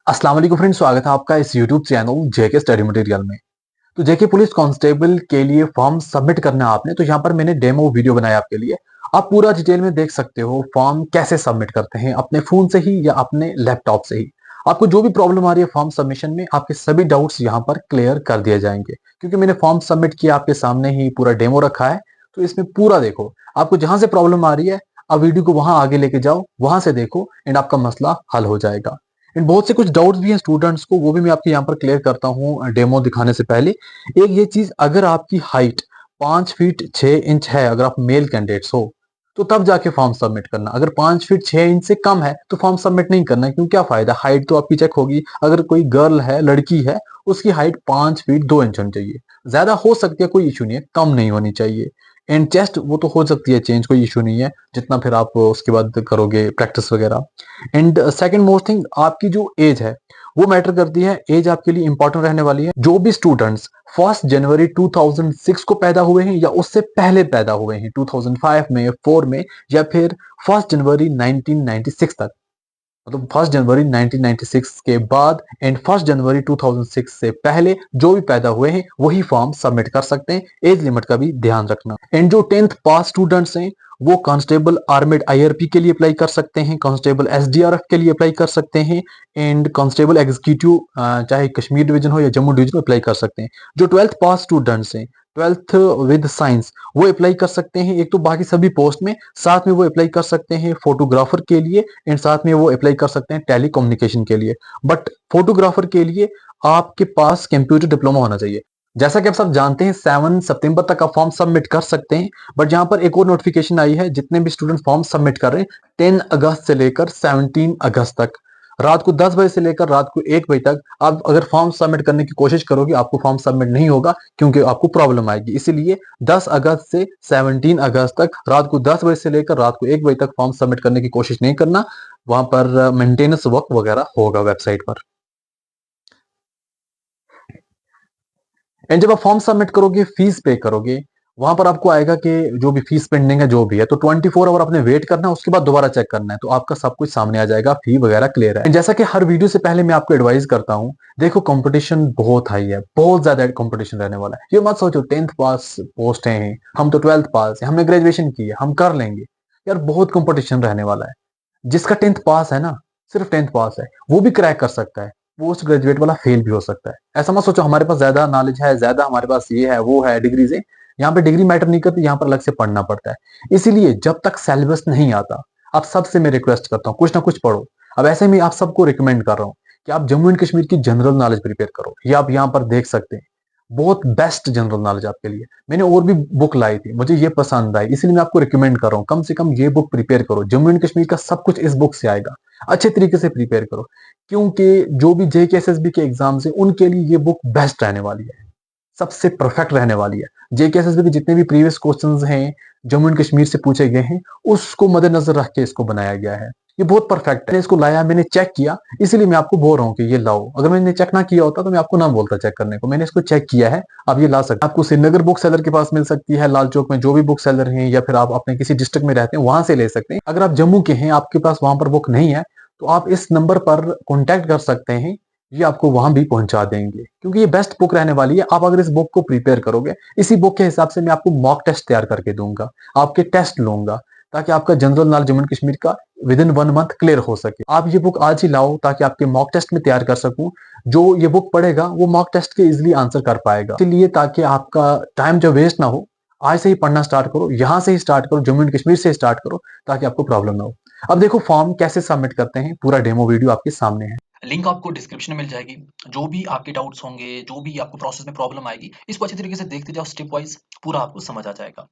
अस्सलाम वालेकुम फ्रेंड्स, स्वागत है आपका इस यूट्यूब चैनल जेके स्टडी मटेरियल में। तो जेके पुलिस कांस्टेबल के लिए फॉर्म सबमिट करना है आपने, तो यहाँ पर मैंने डेमो वीडियो बनाया आपके लिए। आप पूरा डिटेल में देख सकते हो फॉर्म कैसे सबमिट करते हैं, अपने फोन से ही या अपने लैपटॉप से ही। आपको जो भी प्रॉब्लम आ रही है फॉर्म सबमिशन में, आपके सभी डाउट्स यहाँ पर क्लियर कर दिए जाएंगे, क्योंकि मैंने फॉर्म सबमिट किया आपके सामने ही पूरा डेमो रखा है। तो इसमें पूरा देखो, आपको जहां से प्रॉब्लम आ रही है आप वीडियो को वहां आगे लेके जाओ, वहां से देखो एंड आपका मसला हल हो जाएगा। एंड बहुत से कुछ डाउट्स भी हैं स्टूडेंट्स को, वो भी मैं आपके यहाँ पर क्लियर करता हूँ डेमो दिखाने से पहले। एक ये चीज, अगर आपकी हाइट 5 फीट 6 इंच है, अगर आप मेल कैंडिडेट्स हो, तो तब जाके फॉर्म सबमिट करना। अगर 5 फीट 6 इंच से कम है तो फॉर्म सबमिट नहीं करना, क्यों, क्या फायदा, हाइट तो आपकी चेक होगी। अगर कोई गर्ल है, लड़की है, उसकी हाइट 5 फीट 2 इंच होनी चाहिए। ज्यादा हो सकती है, कोई इशू नहीं है, कम नहीं होनी चाहिए। एंड चेस्ट वो तो हो सकती है चेंज, कोई इशू नहीं है, जितना फिर आप उसके बाद करोगे प्रैक्टिस वगैरह। एंड सेकंड मोस्ट थिंग, आपकी जो एज है वो मैटर करती है। एज आपके लिए इंपॉर्टेंट रहने वाली है। जो भी स्टूडेंट्स 1 जनवरी 2006 को पैदा हुए हैं या उससे पहले पैदा हुए हैं, 2005 में, 4 में, या फिर 1 जनवरी 1996 तक, मतलब 1 जनवरी 1996 के बाद एंड 1 जनवरी 2006 से पहले जो भी पैदा हुए हैं वही फॉर्म सबमिट कर सकते हैं। एज लिमिट का भी ध्यान रखना। एंड जो 10th पास स्टूडेंट्स हैं वो कांस्टेबल आर्मेड आईआरपी के लिए अप्लाई कर सकते हैं, कांस्टेबल एसडीआरएफ के लिए अप्लाई कर सकते हैं, एंड कांस्टेबल एग्जीक्यूटिव चाहे कश्मीर डिवीजन हो या जम्मू डिवीजन अप्लाई कर सकते हैं। जो 12th पास स्टूडेंट्स हैं, 12th विद साइंस, वो अप्लाई कर सकते हैं एक तो बाकी सभी पोस्ट में, साथ में वो अप्लाई कर सकते हैं फोटोग्राफर के लिए, एंड साथ में वो अप्लाई कर सकते हैं टेली कम्युनिकेशन के लिए। बट फोटोग्राफर के लिए आपके पास कंप्यूटर डिप्लोमा होना चाहिए। जैसा कि आप सब जानते हैं 7 सितंबर तक आप फॉर्म सबमिट कर सकते हैं। बट यहाँ पर एक और नोटिफिकेशन आई है, जितने भी स्टूडेंट फॉर्म सबमिट कर रहे हैं 10 अगस्त से लेकर 17 अगस्त तक, रात को 10 बजे से लेकर रात को 1 बजे तक आप अगर फॉर्म सबमिट करने की कोशिश करोगे, आपको फॉर्म सबमिट नहीं होगा, क्योंकि आपको प्रॉब्लम आएगी। इसीलिए 10 अगस्त से 17 अगस्त तक रात को 10 बजे से लेकर रात को 1 बजे तक फॉर्म सबमिट करने की कोशिश नहीं करना। वहां पर मेंटेनेंस वर्क वगैरह होगा वेबसाइट पर। एंड जब आप फॉर्म सबमिट करोगे, फीस पे करोगे, वहां पर आपको आएगा कि जो भी फीस पेंडिंग है जो भी है, तो 24 आवर आपने वेट करना है, उसके बाद दोबारा चेक करना है, तो आपका सब कुछ सामने आ जाएगा, फी वगैरह क्लियर है। And जैसा कि हर वीडियो से पहले मैं आपको एडवाइस करता हूँ, देखो कंपटीशन बहुत हाई है, बहुत ज्यादा कंपटीशन रहने वाला है। ये मत सोचो 10th पास पोस्ट है, हम तो 12th पास है, हमने ग्रेजुएशन की है, हम कर लेंगे। यार बहुत कंपटीशन रहने वाला है। जिसका 10th पास है ना, सिर्फ 10th पास है, वो भी क्रैक कर सकता है, पोस्ट ग्रेजुएट वाला फेल भी हो सकता है। ऐसा मत सोचो हमारे पास ज्यादा नॉलेज है, ज्यादा हमारे पास ये है वो है, डिग्रीज है। यहाँ पे डिग्री मैटर नहीं करती, यहाँ पर अलग से पढ़ना पड़ता है। इसीलिए जब तक सिलेबस नहीं आता, आप सबसे मैं रिक्वेस्ट करता हूँ कुछ ना कुछ पढ़ो। अब ऐसे में आप सबको रिकमेंड कर रहा हूँ कि आप जम्मू एंड कश्मीर की जनरल नॉलेज प्रिपेयर करो। ये आप यहाँ पर देख सकते हैं, बहुत बेस्ट जनरल नॉलेज आपके लिए। मैंने और भी बुक लाई थी, मुझे ये पसंद आई, इसलिए मैं आपको रिकमेंड कर रहा हूँ कम से कम ये बुक प्रिपेयर करो। जम्मू एंड कश्मीर का सब कुछ इस बुक से आएगा, अच्छे तरीके से प्रिपेयर करो, क्योंकि जो भी जेकेएसएसबी के एग्जाम्स हैं उनके लिए ये बुक बेस्ट रहने वाली है, सबसे परफेक्ट रहने वाली है। जेकेएसएसबी के जितने भी प्रीवियस क्वेश्चंस हैं जम्मू एंड कश्मीर से पूछे गए हैं, उसको मद्देनजर रख के इसको बनाया गया है। ये बहुत परफेक्ट है। इसको लाया, मैंने चेक किया, इसीलिए मैं आपको बोल रहा हूँ कि ये लाओ। अगर मैंने चेक ना किया होता तो मैं आपको ना बोलता चेक करने को। मैंने इसको चेक किया है, आप ये ला सकते हैं। आपको श्रीनगर बुक सेलर के पास मिल सकती है, लाल चौक में जो भी बुक सेलर हैं, या फिर आप अपने किसी डिस्ट्रिक्ट में रहते हैं वहां से ले सकते हैं। अगर आप जम्मू के हैं, आपके पास वहां पर बुक नहीं है, तो आप इस नंबर पर कॉन्टेक्ट कर सकते हैं, ये आपको वहां भी पहुंचा देंगे, क्योंकि ये बेस्ट बुक रहने वाली है। आप अगर इस बुक को प्रिपेयर करोगे, इसी बुक के हिसाब से मैं आपको मॉक टेस्ट तैयार करके दूंगा, आपके टेस्ट लूंगा, ताकि आपका general knowledge Jammu and Kashmir का विद इन 1 मंथ क्लियर हो सके। आप ये बुक आज ही लाओ ताकि आपके मॉक टेस्ट में तैयार कर सकूं। जो ये बुक पढ़ेगा वो मॉक टेस्ट के इजिली आंसर कर पाएगा। इसलिए ताकि आपका टाइम जो वेस्ट ना हो, आज से ही पढ़ना स्टार्ट करो, यहां से ही स्टार्ट करो, जम्मू एंड कश्मीर से स्टार्ट करो, ताकि आपको प्रॉब्लम ना हो। अब देखो फॉर्म कैसे सबमिट करते हैं, पूरा डेमो वीडियो आपके सामने है। लिंक आपको डिस्क्रिप्शन में मिल जाएगी। जो भी आपके डाउट्स होंगे, जो भी आपको प्रोसेस में प्रॉब्लम आएगी, इसको अच्छी तरीके से देखते जाओ, स्टेप वाइज पूरा आपको समझ आ जाएगा।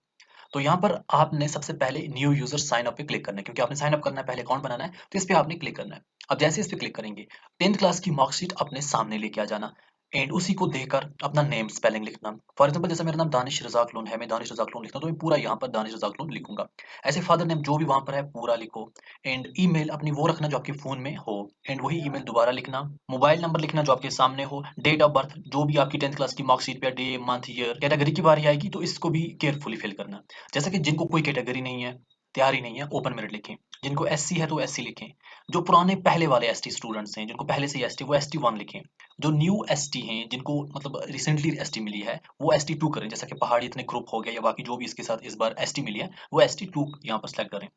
तो यहाँ पर आपने सबसे पहले न्यू यूजर साइन अप पे क्लिक करना है, क्योंकि आपने साइन अप करना है, पहले अकाउंट बनाना है, तो इस पे आपने क्लिक करना है। अब जैसे इस पे क्लिक करेंगे, 10th क्लास की मार्कशीट अपने सामने लेके आ जाना, एंड उसी को देखकर अपना नेम स्पेलिंग लिखना। फॉर एग्जांपल जैसे मेरा नाम दानिश रज़ाक लोन है, मैं दानिश रज़ाक लोन लिखता हूँ, तो मैं पूरा यहाँ पर दानिश रज़ाक लोन लिखूंगा। ऐसे फादर नेम जो भी वहां पर है पूरा लिखो, एंड ईमेल अपनी वो रखना जो आपके फोन में हो, एंड वही ईमेल दोबारा लिखना। मोबाइल नंबर लिखना जो आपके सामने हो। डेट ऑफ बर्थ जो भी आपकी 10th क्लास की मार्कशीट पे डे मंथ ईयर। कैटेगरी की बारी आएगी तो इसको भी केयरफुली फिल करना। जैसा कि जिनको कोई कैटेगरी नहीं है, तैयार ही नहीं है, ओपन मेरिट लिखें। जिनको एससी है तो एससी लिखें। जो पुराने पहले वाले एसटी स्टूडेंट्स हैं, जिनको पहले से ही एसटी, वो एसटी 1 लिखें। जो न्यू एसटी हैं, जिनको मतलब रिसेंटली एसटी मिली है, वो एसटी 2 करें। जैसा कि पहाड़ी इतने ग्रुप हो गए या बाकी जो भी इसके साथ इस बार एसटी मिली है, वो एसटी 2 यहाँ पर सेलेक्ट करें।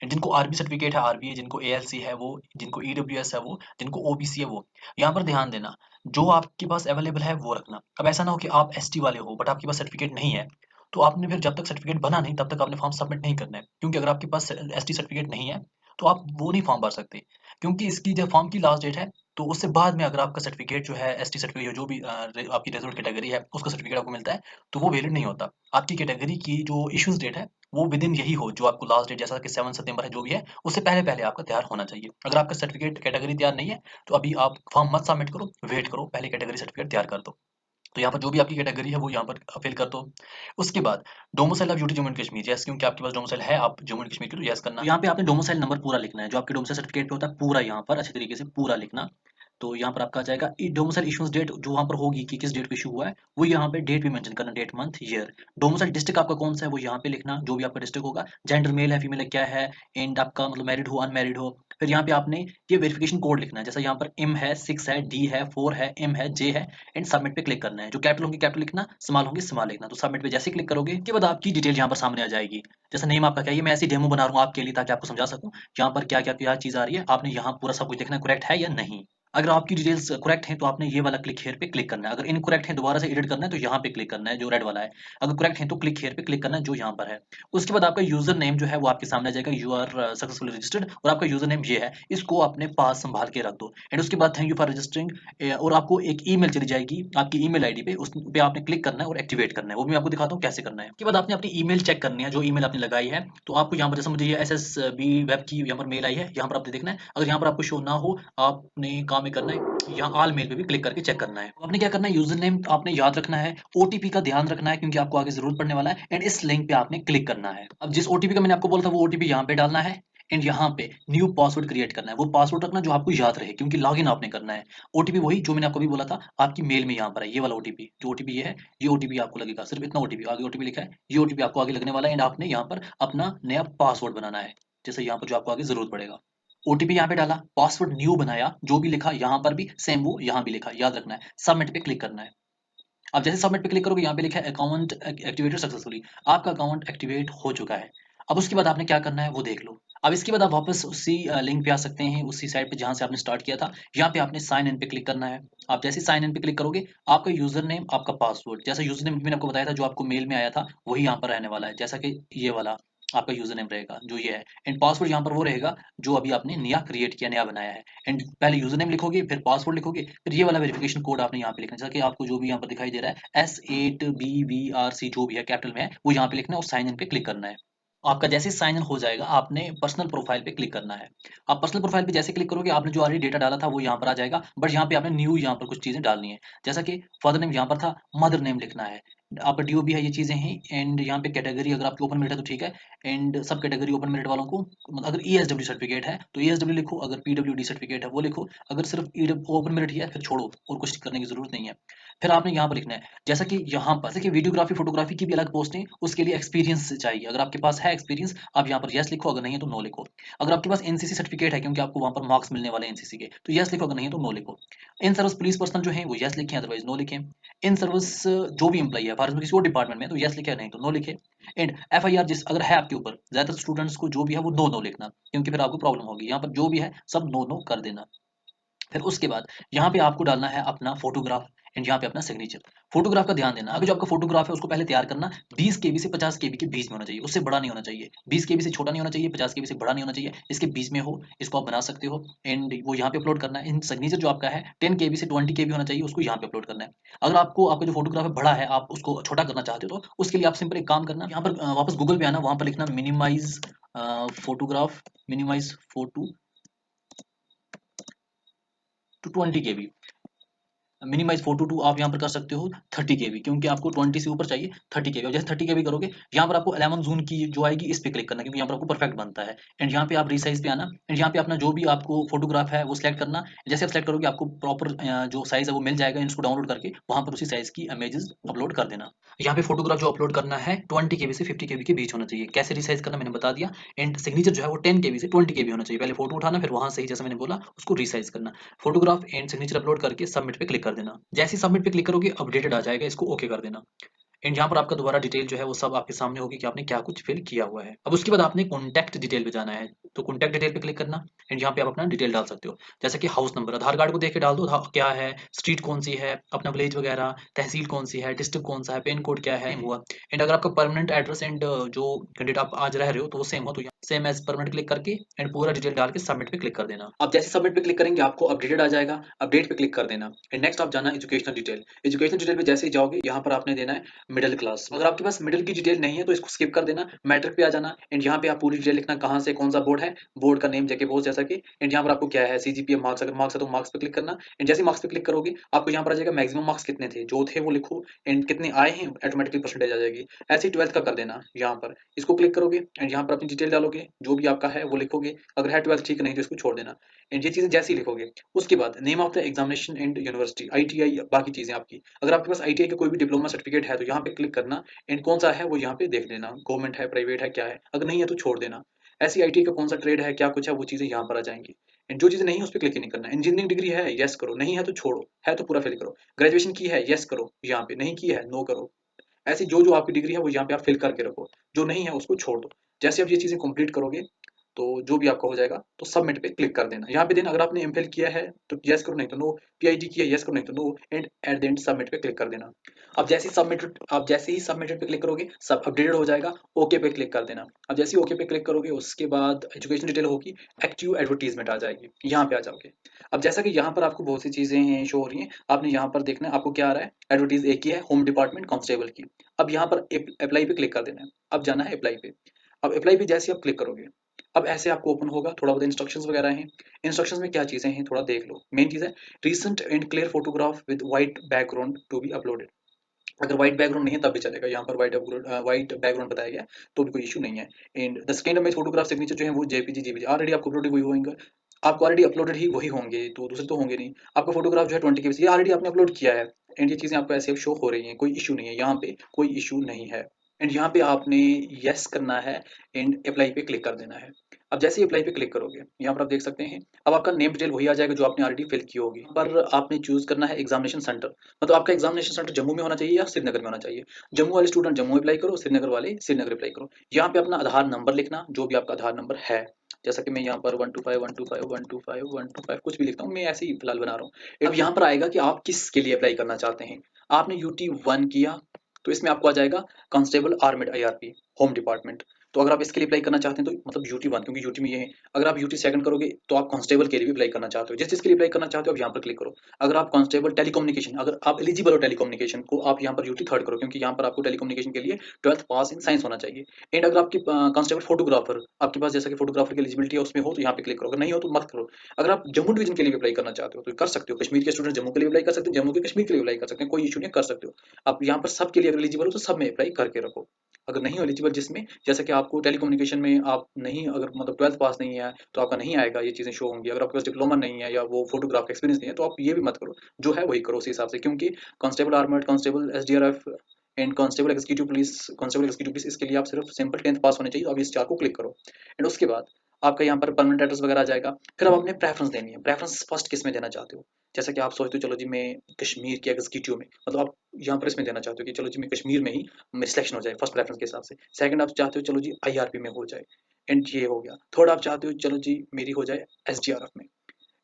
एंड जिनको आरबी सर्टिफिकेट है आरबी, जिनको एएलसी है वो, जिनको ईडब्ल्यूएस है वो, जिनको ओबीसी है वो। यहाँ पर ध्यान देना, जो आपके पास अवेलेबल है वो रखना। अब ऐसा ना हो कि आप एसटी वाले हो बट आपके पास सर्टिफिकेट नहीं है, तो आपने फिर जब तक सर्टिफिकेट बना नहीं तब तक आपने फॉर्म सबमिट नहीं करना है, क्योंकि अगर आपके पास एसटी सर्टिफिकेट नहीं है तो आप वो नहीं फॉर्म भर सकते, क्योंकि इसकी जब फॉर्म की लास्ट डेट है, तो उससे बाद में अगर आपका सर्टिफिकेट जो है एसटी सर्टिफिकेट जो भी आपकी रिजर्व कैटेगरी है उसका सर्टिफिकेट आपको मिलता है, तो वो वैलिड नहीं होता। आपकी कैटेगरी की जो इश्यूज डेट है वो विद इन यही हो, जो आपको लास्ट डेट जैसा कि 7 सितंबर है जो भी है, उससे पहले पहले आपका तैयार होना चाहिए। अगर आपका सर्टिफिकेट कैटेगरी तैयार नहीं है तो अभी आप फॉर्म मत सबमिट करो, वेट करो, पहले कैटेगरी सर्टिफिकेट तैयार कर दो। तो यहाँ पर जो भी आपकी कैटेगरी है वो यहाँ पर फिल कर दो। उसके बाद domicile of UT Jammu and Kashmir, yes, क्योंकि आपके पास डोमिसाइल है, आप जम्मू एंड कश्मीर के, तो यस करना। तो यहाँ पे आपने डोमिसाइल नंबर पूरा लिखना है, जो आपके डोमिसाइल सर्टिफिकेट पे होता है पूरा, यहाँ पर अच्छे तरीके से पूरा लिखना। तो यहाँ पर आपका आ जाएगा डोमिसाइल इश्यूज डेट, जो वहाँ पर होगी कि किस डेट को इशू हुआ है, वो यहाँ पे डेट भी मेंशन करना, date month year. Domicile district आपका कौन सा है वो यहाँ पे लिखना, जो भी आपका डिस्ट्रिक्ट होगा। जेंडर मेल है फीमेल है क्या है, एंड आपका मतलब मैरिड हो अनमैरिड हो। फिर यहाँ पे आपने ये वेरिफिकेशन कोड लिखना है, जैसा यहाँ पर एम है, 6 है, डी है, 4 है, एम है, जे है, एंड सबमिट पे क्लिक करना है। जो कैपिटल होंगे कैपिटल लिखना, स्मॉल होंगे स्मॉल लिखना। तो सबमिट पे जैसे क्लिक करोगे उसके बाद आपकी डिटेल यहाँ पर सामने आ जाएगी। जैसा नेम आपका क्या है, ये मैं ऐसी डेमो बना रहा हूँ आपके लिए ताकि आपको समझा सकूँ यहाँ पर क्या क्या क्या चीज़ आ रही है। आपने यहाँ पूरा सब कुछ देखना करेक्ट है या नहीं। अगर आपकी डिटेल्स करेक्ट हैं तो आपने ये वाला क्लिक हियर पे क्लिक करना है। अगर इनकरेक्ट है दोबारा से एडिट करना है तो यहाँ पे क्लिक करना है जो रेड वाला है। अगर करेक्ट है तो क्लिक हियर पे क्लिक करना है जो यहाँ पर है। उसके बाद आपका यूजर नेम जो है वो आपके सामने आ जाएगा, यू आर सक्सेसफुली रजिस्टर्ड, और आपका यूजर नेम ये है, इसको अपने पास संभाल के रख दो। एंड उसके बाद थैंक यू फॉर रजिस्टरिंग, और आपको एक ईमेल चली जाएगी आपकी ईमेल आईडी पे, उस पे आपने क्लिक करना है और एक्टिवेट करना है। वो भी मैं आपको दिखाता हूँ कैसे करना है। उसके बाद आपने अपनी ईमेल चेक करनी है, जो ईमेल आपने लगाई है। तो आपको यहाँ पर जैसे मुझे ये SSB वेब की यहाँ पर मेल आई है, यहाँ पर आपने देखना है। अगर यहाँ पर आपको शो ना हो, आपने काम में करना है, यहाँ ऑल मेल पे भी क्लिक करके चेक करना है। तो आपने क्या करना है, यूजर नेम आपने याद रखना है, ओटीपी का ध्यान रखना है क्योंकि आपको आगे जरूरत पड़ने वाला है, एंड इस लिंक पे आपने क्लिक करना है। अब जिस ओटीपी का मैंने आपको बोला था वो ओटीपी यहाँ पे डालना है, एंड यहाँ पे न्यू पासवर्ड क्रिएट करना है। वो पासवर्ड रखना जो आपको याद रहे, क्योंकि लॉगिन आपने करना है। ओटीपी वही जो मैंने आपको भी बोला था, आपकी मेल में यहाँ पर है, ये वाला ओटीपी, जो ओटीपी ये है, ये ओटीपी आपको लगेगा। सिर्फ इतना ओटीपी, आगे ओटीपी लिखा है, ये ओटीपी आपको आगे लगने वाला है, एंड आपने यहाँ पर अपना नया पासवर्ड बनाना है, जैसे यहाँ पर जो आपको आगे जरूरत पड़ेगा। ओटीपी यहाँ पे डाला, पासवर्ड न्यू बनाया, जो भी लिखा यहाँ पर भी सेम वो यहाँ भी लिखा, याद रखना है। सबमिट पे क्लिक करना है। अब जैसे सबमिट पे क्लिक करोगे यहाँ पे लिखा है अकाउंट एक्टिवेटेड सक्सेसफुली, आपका अकाउंट एक्टिवेट हो चुका है। अब उसके बाद आपने क्या करना है वो देख लो। अब इसके बाद आप वापस उसी लिंक पे आ सकते हैं, उसी साइट पे जहाँ से आपने स्टार्ट किया था। यहाँ पे आपने साइन इन पे क्लिक करना है। आप जैसे साइन इन पे क्लिक करोगे, आपका यूजर नेम आपका पासवर्ड, जैसा यूजर नेम मैंने आपको बताया था जो आपको मेल में आया था वही यहाँ पर रहने वाला है, जैसा कि ये वाला आपका यूजर नेम रहेगा जो ये है, एंड पासवर्ड यहाँ पर वो रहेगा जो अभी आपने नया क्रिएट किया, नया बनाया है। एंड पहले यूजर नेम लिखोगे, फिर पासवर्ड लिखोगे, फिर ये वाला वेरिफिकेशन कोड आपने यहाँ पे लिखना है, जैसा कि आपको जो भी यहाँ पर दिखाई दे रहा है S8BVRC जो भी है कैपिटल में है वो यहाँ पे लिखना है और साइन इन पे क्लिक करना है। आपका जैसे साइन इन हो जाएगा आपने पर्सनल प्रोफाइल पे क्लिक करना है। आप पर्सनल प्रोफाइल पे जैसे क्लिक करोगे आपने जो ऑलरेडी डेटा डाला था वो यहाँ पर आ जाएगा, बट यहाँ पे आपने न्यू यहाँ पर कुछ चीजें डालनी है, जैसा कि फादर नेम यहाँ पर था, मदर नेम लिखना है, आपका डीओबी है, ये चीजें हैं। एंड यहाँ पे कैटेगरी अगर आपकी ओपन मेरिट है तो ठीक है, एंड सब कैटेगरी ओपन मेरिट वालों को अगर ईएसडब्ल्यू सर्टिफिकेट है तो ईएसडब्ल्यू लिखो, अगर पीडब्ल्यूडी सर्टिफिकेट है वो लिखो, अगर सिर्फ ओपन मेरिट ही है फिर छोड़ो और कुछ करने की जरूरत नहीं है। फिर आपने यहाँ पर लिखना है, जैसा कि यहाँ पर जैसे कि वीडियोग्राफी फोटोग्राफी की भी अलग पोस्टें, उसके लिए एक्सपीरियंस चाहिए। अगर आपके पास है एक्सपीरियंस आप यहाँ पर यस लिखो, अगर नहीं है तो नो लिखो। अगर आपके पास एनसीसी सर्टिफिकेट है क्योंकि आपको वहाँ पर मार्क्स मिलने वाले हैं एनसीसी के, तो यस लिखो, अगर नहीं है तो नो लिखो। इन सर्विस पुलिस पर्सनल जो है वो यस लिखें, अदरवाइज नो लिखें। इन सर्विस जो भी एम्प्लॉई है फॉर एग्जाम्पल किसी और डिपार्टमेंट में तो यस लिखे, नहीं तो नो लिखे। एंड एफआईआर जिस अगर है आपके ऊपर, ज्यादातर स्टूडेंट्स को जो भी है वो नो नो लिखना, क्योंकि फिर आपको प्रॉब्लम होगी। यहाँ पर जो भी है सब नो नो कर देना। फिर उसके बाद यहाँ पे आपको डालना है अपना फोटोग्राफ, एंड यहाँ पे अपना सिग्नेचर। फोटोग्राफ का ध्यान देना, अभी जो आपका फोटोग्राफ है उसको पहले तैयार करना 20 केबी से 50 केबी के बीच में होना चाहिए, उससे बड़ा नहीं होना चाहिए। 20 केबी से छोटा नहीं होना चाहिए, 50 केबी से बड़ा नहीं होना चाहिए, इसके बीच में हो, इसको आप बना सकते हो। एंड वो यहाँ पे अपलोड करना है। इन सिग्नेचर जो आपका है 10 केबी से 20 केबी होना चाहिए, उसको यहाँ पे अपलोड करना है। अगर आपको आपका जो फोटोग्राफ है बड़ा है, आप उसको छोटा करना चाहते हो तो उसके लिए आप सिंपल एक काम करना, यहाँ पर वापस गूगल पे आना, वहां पर लिखना minimise photograph, minimise photo to 20 KB. Minimise photo to आप यहाँ पर कर सकते हो 30 केबी, क्योंकि आपको 20 से ऊपर चाहिए 30 केबी। और जैसे 30 केबी करोगे, यहाँ पर आपको 11 जून की जो आएगी इस पे क्लिक करना, क्योंकि यहाँ पर आपको परफेक्ट बनता है। एंड यहाँ पे आप रीसाइज पे आना, एंड यहाँ पे अपना जो भी आपको फोटोग्राफ है वो सिलेक्ट करना। जैसे आप सिलेक्ट करोगे, आपको प्रॉपर जो साइज है वो मिल जाएगा, इसको डाउनलोड करके वहां पर उसी साइज की इमेजेस अपलोड कर देना। यहाँ पे फोटोग्राफ जो अपलोड करना है 20 केबी से 50 केबी के बीच होना चाहिए। कैसे रिसाइज करना मैंने बता दिया। एंड सिग्नेचर जो है वो 10 केबी से 20 केबी होना चाहिए। पहले फोटो उठाना, फिर वहां से ही जैसे मैंने बोला उसको रिसाइज करना। फोटोग्राफ एंड सिग्नेचर अपलोड करके सबमिट पे क्लिक कर देना। जैसे ही सबमिट पे क्लिक करोगे अपडेटेड आ जाएगा, इसको ओके कर देना। एंड यहाँ पर आपका दोबारा डिटेल जो है वो सब आपके सामने होगी कि आपने क्या कुछ फिल किया हुआ है। अब उसके बाद आपने कॉन्टैक्ट डिटेल पे जाना है, तो कॉन्टैक्ट डिटेल पे क्लिक करना। एंड यहाँ पे आप अपना डिटेल डाल सकते हो, जैसे कि हाउस नंबर, आधार कार्ड को देख के डाल दो क्या है, स्ट्रीट कौन सी है, अपना विलेज वगैरह, तहसील कौन सी है, डिस्ट्रिक्ट कौन सा है, पिन कोड क्या है, हुआ। एंड अगर आपका परमानेंट एड्रेस एंड जो कैंडिडेट आप आज रह रहे हो तो वो सेम हो, तो सेम एज परमानेंट क्लिक करके एंड पूरा डिटेल डाल के सबमिट पे क्लिक कर देना। अब जैसे सबमिट पे क्लिक करेंगे आपको अपडेटेड आ जाएगा, अपडेट पे क्लिक कर देना। एंड नेक्स्ट आप जाना एजुकेशनल डिटेल। एजुकेशनल डिटेल पे जैसे ही जाओगे, यहाँ पर आपने देना है मिडिल क्लास। अगर आपके पास मिडिल की डिटेल नहीं है तो इसको स्किप कर देना, मैट्रिक पे आ जाना। एंड यहाँ पे आप पूरी डिटेल लिखना, कहाँ से कौन सा बोर्ड है, बोर्ड का नेम, जेके पोस्ट, जैसा कि। एंड यहाँ पर आपको क्या है, सीजीपीए मार्क्स, अगर मार्क्स है तो मार्क्स पे क्लिक करना। एंड जैसे मार्क्स पे क्लिक करोगे आपको यहाँ पर आ जाएगा मैक्सिमम मार्क्स कितने थे, जो थे वो लिखो। एंड कितने आए हैं ऑटोमेटिकली परसेंटेज आ जाएगी। ऐसे ही 12th का कर देना, यहाँ पर इसको क्लिक करोगे एंड यहाँ पर अपनी डिटेल डालोगे, जो भी आपका है वो लिखोगे। अगर है 12th ठीक, नहीं तो इसको छोड़ देना। एंड ये चीजें जैसे ही लिखोगे, उसके बाद name of the examination and university, ITI, बाकी चीजें आपकी। अगर आपके पास आईटीआई का कोई भी डिप्लोमा सर्टिफिकेट है तो यहाँ पे क्लिक करना। एंड कौन सा है वो यहाँ पे देख लेना, गवर्नमेंट है, प्राइवेट है, क्या है। अगर नहीं है तो छोड़ देना। ऐसी आईटीआई का कौन सा ट्रेड है, क्या कुछ है, वो चीजें यहाँ पर आ जाएंगी। एंड जो चीजें नहीं है उस पर क्लिक नहीं करना। इंजीनियरिंग डिग्री है, यस करो, नहीं है तो छोड़ो, है तो पूरा फिल करो। ग्रेजुएशन की है, यस करो यहाँ पे, नहीं की है नो करो। ऐसी जो जो आपकी डिग्री है वो यहाँ पे आप फिल करके रखो, जो नहीं है उसको छोड़ दो। जैसे आप ये चीजें कंप्लीट करोगे तो जो भी आपका हो जाएगा तो सबमिट पे क्लिक कर देना। यहाँ पे देना, अगर आपने एमफिल किया है तो यस करो, नहीं तो नो। पीएचडी किया है, यस करो, नहीं तो no. And at the end submit पे क्लिक कर देना। अब जैसे ही सबमिटेड पे क्लिक करोगे सब अपडेटेड हो जाएगा। ओके पे क्लिक कर देना। अब जैसे ही ओके पे क्लिक करोगे उसके बाद एजुकेशन डिटेल होगी, एक्टिव एडवर्टीजमेंट आ जाएगी, यहाँ पे आ जाओगे। अब जैसा कि यहाँ पर आपको बहुत सी चीजें शो हो रही हैं, आपने यहाँ पर देखना है आपको क्या आ रहा है। एडवर्टीज एक ही है, होम डिपार्टमेंट कांस्टेबल की। अब यहाँ पर अप्लाई पे क्लिक कर देना है। अब जाना है अप्लाई पे। अब अप्लाई पे जैसे आप क्लिक करोगे, अब ऐसे आपको ओपन होगा, थोड़ा बहुत इंस्ट्रक्शंस वगैरह हैं। इंस्ट्रक्शंस में क्या चीजें हैं थोड़ा देख लो। मेन चीज है recent and clear photograph with white background to be uploaded. अगर व्हाइट बैकग्राउंड नहीं है तब भी चलेगा, यहाँ पर व्हाइट बैकग्राउंड बताया गया है, तो भी कोई इशू नहीं है। And the scan image photograph signature जो है वो जेपीजी जीपीजी ऑलरेडी आपको अपलोडेड वही होंगे। आपको ऑलरेडी अपलोडेड ही वही होंगे, तो दूसरे तो होंगे नहीं। आपका फोटोग्राफ जो है 20 के ये ऑलरेडी आपने अपलोड किया है। एंड ये चीजें आपको ऐसे शो हो रही हैं, कोई इशू नहीं है, यहाँ पे कोई इशू नहीं है। एंड यहाँ पे आपने यस करना है एंड अप्लाई पे क्लिक कर देना है। अब जैसे ही अप्लाई पे क्लिक करोगे, यहाँ पर आप देख सकते हैं अब आपका नेम डिटेल वही आ जाएगा जो आपने ऑलरेडी फिल की होगी। पर आपने चूज करना है एग्जामिनेशन सेंटर, मतलब आपका एग्जामिनेशन सेंटर जम्मू में होना चाहिए या श्रीनगर में होना चाहिए। जम्मू वाले स्टूडेंट जम्मू अप्लाई करो, श्रीनगर वाले श्रीनगर अप्लाई करो। यहाँ पे अपना आधार नंबर लिखना, जो भी आपका आधार नंबर है। जैसा कि मैं यहाँ पर 125 कुछ भी लिखता हूँ, मैं ऐसे ही फिलहाल बना रहा हूँ। अब यहाँ पर आएगा कि आप किस के लिए अप्लाई करना चाहते हैं। आपने UT1 किया तो इसमें आपको आ जाएगा constable armed IRP home department. तो अगर आप इसके लिए अप्लाई करना चाहते हैं तो मतलब UT1, क्योंकि यूटी में ये है। अगर आप UT सेकंड करोगे तो आप कांस्टेबल के लिए भी अप्लाई करना चाहते हो, जिस चीज के लिए अप्लाई करना चाहते हो आप यहाँ पर क्लिक करो। अगर आप कांस्टेबल टेलीकम्युनिकेशन, अगर आप एलिजिबल हो टेलीकम्युनिकेशन को, आप यहाँ पर UT3 करो, क्योंकि यहाँ पर आपको टेलीकम्युनिकेशन के लिए 12th पास इन साइंस होना चाहिए। एंड अगर आपकी कांस्टेबल फोटोग्राफर आपके पास, जैसा कि फोटोग्राफर की एलिजिबिलिटी है उसमें हो, तो यहाँ पे क्लिक करो, अगर नहीं हो तो मत करो। अगर आप जम्मू डिवीजन के लिए भी अप्लाई करना चाहते हो तो कर सकते हो। कश्मीर के स्टूडेंट जम्मू के लिए अप्लाई कर सकते हो, जम्मू के कश्मीर के लिए अप्लाई कर सकते हैं, कोई इशू नहीं, कर सकते हो। आप यहाँ पर सब के लिए अगर एलिजिबल हो तो सब में अप्लाई करके रखो। अगर नहीं हो एलिजिबल जिसमें, जैसे कि आपको टेलीकम्युनिकेशन में आप नहीं, अगर मतलब 12th पास नहीं है तो आपका नहीं आएगा, ये चीज़ें शो होंगी। अगर आपके पास डिप्लोमा नहीं है या वो फोटोग्राफ एक्सपीरियंस नहीं है तो आप ये भी मत करो, जो है वही करो उसी हिसाब से। क्योंकि constable armoured, constable SDRF and constable executive police, इसके लिए आप सिर्फ सिंपल 10th पास होने चाहिए। तो आप इस चार को क्लिक करो। एंड उसके बाद आपका यहाँ पर परमानेंट एड्रेस वगैरह आ जाएगा। फिर अब आपने प्रेफरेंस देनी है, प्रेफरेंस फर्स्ट किस में देना चाहते हो। जैसा कि आप सोचते हो चलो जी मैं कश्मीर के एग्जीक्यूटिव में, मतलब आप यहाँ पर इसमें देना चाहते हो कि चलो जी मैं कश्मीर में ही मेरी सिलेक्शन हो जाए फर्स्ट प्रेफरेंस के हिसाब से। सेकंड आप चाहते हो चलो जी IRP में हो जाए, एंड ये हो गया। थर्ड आप चाहते हो चलो जी मेरी हो जाए SDRF में।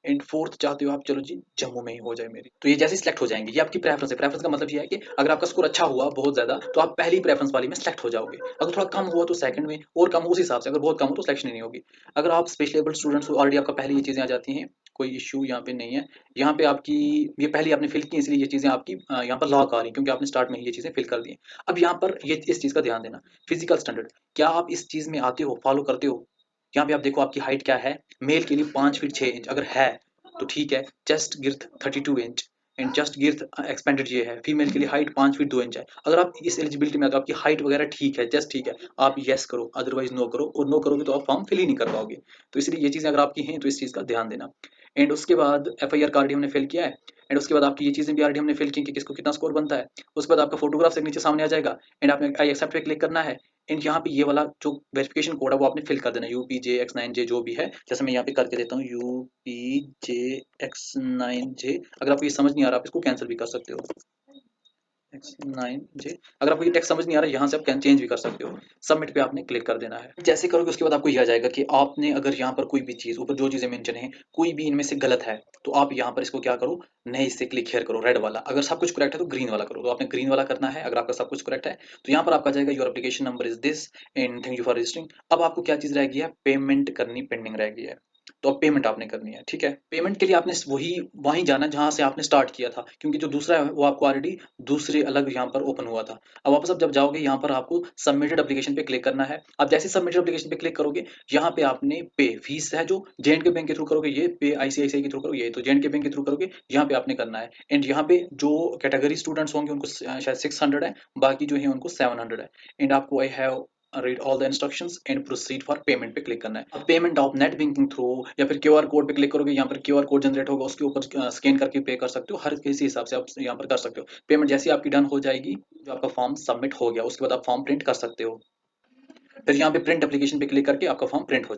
एंड फोर्थ चाहते हो आप चलो जी जम्मू में ही हो जाए मेरी। तो ये जैसे सिलेक्ट हो जाएंगे, ये आपकी प्रेफरेंस है। प्रेफरेंस का मतलब ये है कि अगर आपका स्कोर अच्छा हुआ बहुत ज्यादा तो आप पहली प्रेफरेंस वाली में सिलेक्ट हो जाओगे। अगर थोड़ा कम हुआ तो सेकंड में, और कम उस हिसाब से, अगर बहुत कम हो तो सिलेक्शन ही नहीं होगी। अगर आप स्पेशल एबल्ड स्टूडेंट्स हो ऑलरेडी आपका पहले ये चीजें आ जाती हैं, कोई इशू यहाँ पे नहीं है। यहाँ पे आपकी ये पहले आपने फिल की इसलिए ये चीजें आपकी यहाँ पर लॉक आ रही, क्योंकि आपने स्टार्ट में ही ये चीजें फिल कर दी हैं। अब यहाँ पर ये इस चीज का ध्यान देना, फिजिकल स्टैंडर्ड, क्या आप इस चीज में आते हो, फॉलो करते हो। यहाँ पे आप देखो आपकी हाइट क्या है। मेल के लिए 5 फीट 6 इंच अगर है तो ठीक है, chest girth 32 inch, and just girth expanded ये है, फीमेल के लिए हाइट 5 फीट 2 इंच है। अगर आप इस एलिजिबिलिटी में, तो आपकी हाइट वगैरह ठीक है, जस्ट ठीक है, आप येस करो, अदरवाइज नो करो, और नो करोगे तो आप फॉर्म फिल ही नहीं कर पाओगे। तो इसलिए ये चीज़ें अगर आपकी हैं तो इस चीज़ का ध्यान देना। एंड उसके बाद एफआईआर का आरडी हमने फिल किया है, एंड उसके बाद आपकी ये चीज़ें भी आरडी हमने फिल की कि किसको कितना स्कोर बनता है। उसके बाद आपका फोटोग्राफ सिग्नेचर सामने आ जाएगा, एंड आपने आई एक्सेप्ट पे क्लिक करना है। एंड यहाँ पे ये वाला जो वेरिफिकेशन कोड है वो आपने फिल कर देना, UPJX9J जो भी है। जैसे मैं यहाँ पे करके देता हूँ UPJX9J। अगर आपको ये समझ नहीं आ रहा, आप इसको कैंसिल भी कर सकते हो, X9J। अगर आपको ये टेक्स्ट समझ नहीं आ रहा, यहाँ से आप चेंज भी कर सकते हो। सबमिट पे आपने क्लिक कर देना है। जैसे करोगे उसके बाद आपको ये आ जाएगा कि आपने अगर यहाँ पर कोई भी चीज़, ऊपर जो चीज़ें मेंशन है, कोई भी इनमें से गलत है, तो आप यहाँ पर इसको क्या करो, नए से क्लिक हेयर करो, रेड वाला। अगर सब कुछ करेक्ट है तो ग्रीन वाला करो, तो आपने ग्रीन वाला करना है। अगर आपका सब कुछ करेक्ट है तो यहाँ पर आपका जाएगा your application number is this and thank you for registering. अब आपको क्या चीज़ रह गई है, पेमेंट करनी पेंडिंग रह गई है। तो अब पेमेंट आपने करनी है, ठीक है। पेमेंट के लिए आपने वही वहीं जाना जहाँ से आपने स्टार्ट किया था, क्योंकि जो दूसरा है वो आपको ऑलरेडी दूसरे अलग यहाँ पर ओपन हुआ था। अब वापस अब जब जाओगे यहाँ पर आपको सबमिटेड एप्लीकेशन पे क्लिक करना है। अब जैसे सबमिटेड एप्लीकेशन पे क्लिक करोगे, यहाँ पे आपने पे फीस है जो जे.एंड.के बैंक के थ्रू करोगे, ये पे आईसीआईसीआई के थ्रू करोगे, ये तो जे.एंड.के बैंक के थ्रू करोगे, यहाँ पे आपने करना है। एंड यहाँ पे जो कैटेगरी स्टूडेंट्स होंगे उनको शायद 600 है, बाकी जो है उनको 700 है। एंड आपको I have read all the instructions and proceed for payment पे क्लिक करना है। अब पेमेंट आप नेट बैंकिंग थ्रू या फिर क्यूआर कोड पे क्लिक करोगे, यहाँ पर क्यूआर कोड जनरेट होगा, उसके ऊपर स्कैन करके पे कर सकते हो। हर किसी हिसाब से आप यहाँ पर कर सकते हो पेमेंट। जैसे ही आपकी डन हो जाएगी, जो आपका फॉर्म सबमिट हो गया, उसके बाद आप फॉर्म प्रिंट कर सकते हो। फिर यहाँ पे प्रिंट एप्लीकेशन पे क्लिक करके आपका फॉर्म प्रिंट हो